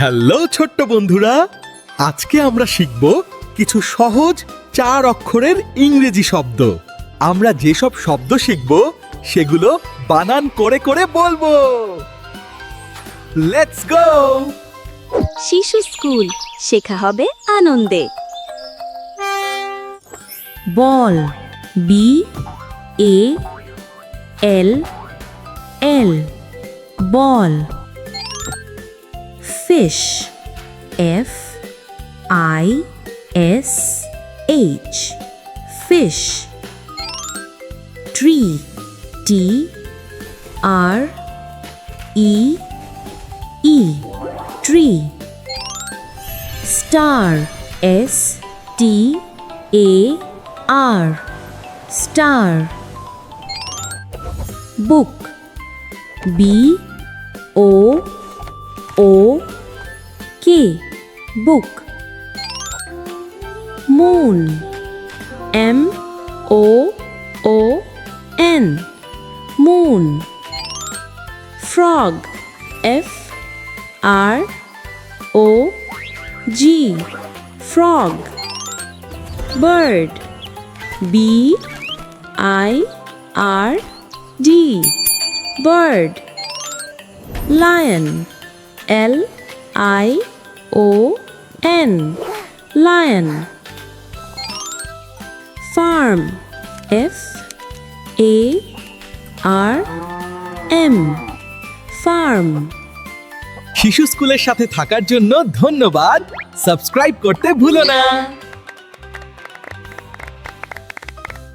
Hello ছোট্ট বন্ধুরা, আজকে আমরা শিখব কিছু সহজ 4 অক্ষরের ইংরেজি শব্দ। আমরা যেসব শব্দ শিখব সেগুলো বানান করে করে বলবো। Let's go! শিশু স্কুল, শেখা হবে আনন্দে। Ball B A L L ball. Fish F I S H fish. Tree T R E E tree. Star S T A R star. Book B O O K book. Moon M O O N moon. Frog F R O G frog. Bird B I R D bird. Lion L I O N lion. Farm F A R M farm. শিশু স্কুলের সাথে থাকার জন্য ধন্যবাদ। Subscribe করতে ভুলো না।